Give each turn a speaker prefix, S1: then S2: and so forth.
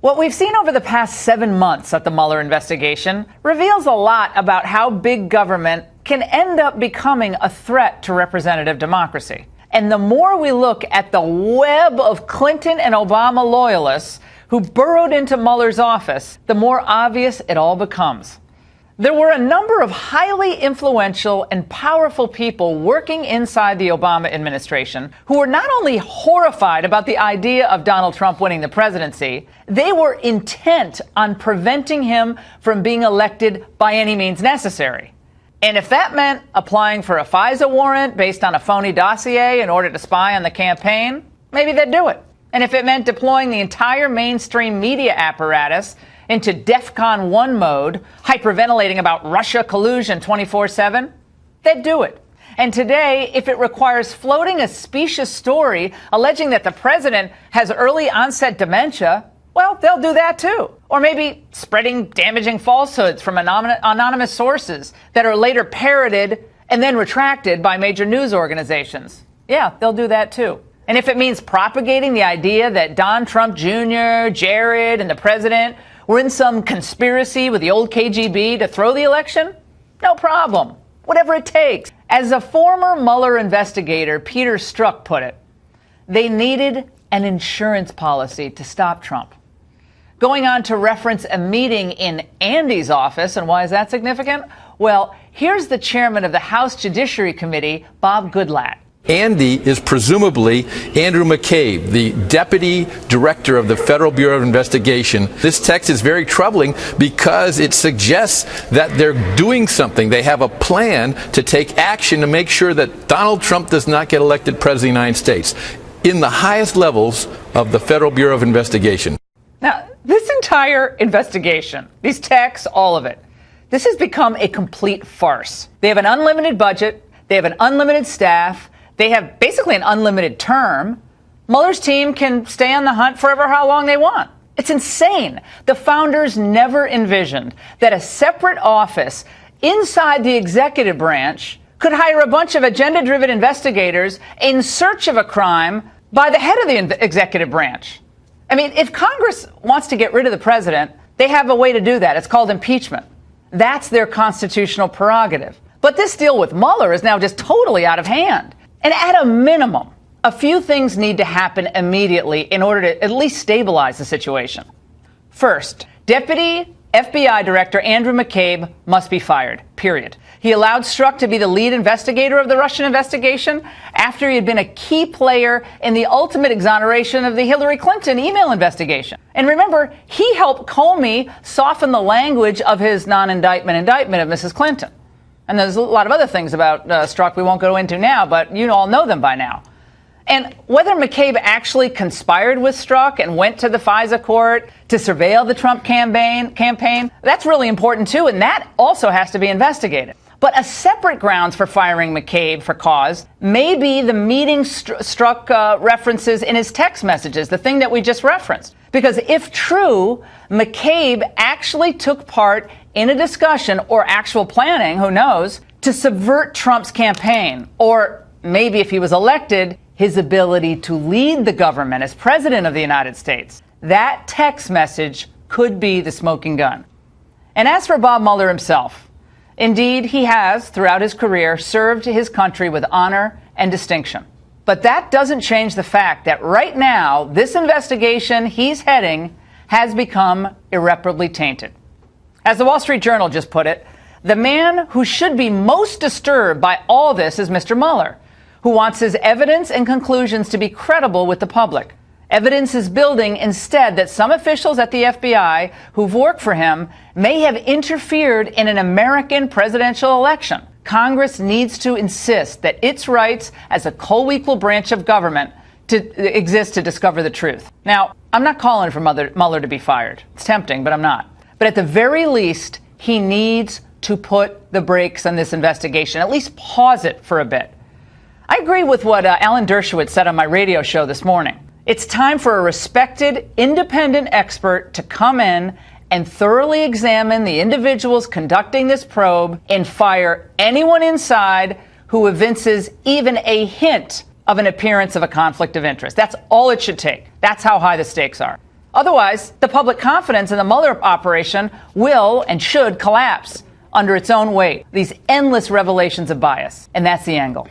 S1: What we've seen over the past 7 months at the Mueller investigation reveals a lot about how big government can end up becoming a threat to representative democracy. And the more we look at the web of Clinton and Obama loyalists who burrowed into Mueller's office, the more obvious it all becomes. There were a number of highly influential and powerful people working inside the Obama administration who were not only horrified about the idea of Donald Trump winning the presidency, they were intent on preventing him from being elected by any means necessary. And if that meant applying for a FISA warrant based on a phony dossier in order to spy on the campaign, maybe they'd do it. And if it meant deploying the entire mainstream media apparatus into DEFCON 1 mode, hyperventilating about Russia collusion 24/7, they'd do it. And today, if it requires floating a specious story alleging that the president has early onset dementia, well, they'll do that too. Or maybe spreading damaging falsehoods from anonymous sources that are later parroted and then retracted by major news organizations. Yeah, they'll do that too. And if it means propagating the idea that Don Trump Jr., Jared, and the president were in some conspiracy with the old KGB to throw the election, no problem. Whatever it takes. As a former Mueller investigator, Peter Strzok, put it, they needed an insurance policy to stop Trump. Going on to reference a meeting in Andy's office, and why is that significant? Well, here's the chairman of the House Judiciary Committee, Bob Goodlatte.
S2: Andy is presumably Andrew McCabe, the deputy director of the Federal Bureau of Investigation. This text is very troubling because it suggests that they're doing something. They have a plan to take action to make sure that Donald Trump does not get elected president of the United States in the highest levels of the Federal Bureau of Investigation.
S1: Now, this entire investigation, these texts, all of it, this has become a complete farce. They have an unlimited budget. They have an unlimited staff. They have basically an unlimited term. Mueller's team can stay on the hunt forever how long they want. It's insane. The founders never envisioned that a separate office inside the executive branch could hire a bunch of agenda-driven investigators in search of a crime by the head of the executive branch. I mean, if Congress wants to get rid of the president, they have a way to do that. It's called impeachment. That's their constitutional prerogative. But this deal with Mueller is now just totally out of hand. And at a minimum, a few things need to happen immediately in order to at least stabilize the situation. First, Deputy FBI Director Andrew McCabe must be fired, period. He allowed Strzok to be the lead investigator of the Russian investigation after he had been a key player in the ultimate exoneration of the Hillary Clinton email investigation. And remember, he helped Comey soften the language of his non-indictment indictment of Mrs. Clinton. And there's a lot of other things about Strzok we won't go into now, but you all know them by now. And whether McCabe actually conspired with Strzok and went to the FISA court to surveil the Trump campaign, that's really important too, and that also has to be investigated. But a separate grounds for firing McCabe for cause may be the meeting Strzok references in his text messages, the thing that we just referenced. Because if true, McCabe actually took part in a discussion or actual planning, who knows, to subvert Trump's campaign, or maybe if he was elected, his ability to lead the government as president of the United States. That text message could be the smoking gun. And as for Bob Mueller himself, indeed, he has, throughout his career, served his country with honor and distinction. But that doesn't change the fact that right now, this investigation he's heading has become irreparably tainted. As the Wall Street Journal just put it, the man who should be most disturbed by all this is Mr. Mueller, who wants his evidence and conclusions to be credible with the public. Evidence is building instead that some officials at the FBI who've worked for him may have interfered in an American presidential election. Congress needs to insist that its rights as a co-equal branch of government to exist to discover the truth. Now, I'm not calling for Mueller to be fired. It's tempting, but I'm not. But at the very least, he needs to put the brakes on this investigation, at least pause it for a bit. I agree with what Alan Dershowitz said on my radio show this morning. It's time for a respected, independent expert to come in and thoroughly examine the individuals conducting this probe and fire anyone inside who evinces even a hint of an appearance of a conflict of interest. That's all it should take. That's how high the stakes are. Otherwise, the public confidence in the Mueller operation will and should collapse under its own weight. These endless revelations of bias. And that's the angle.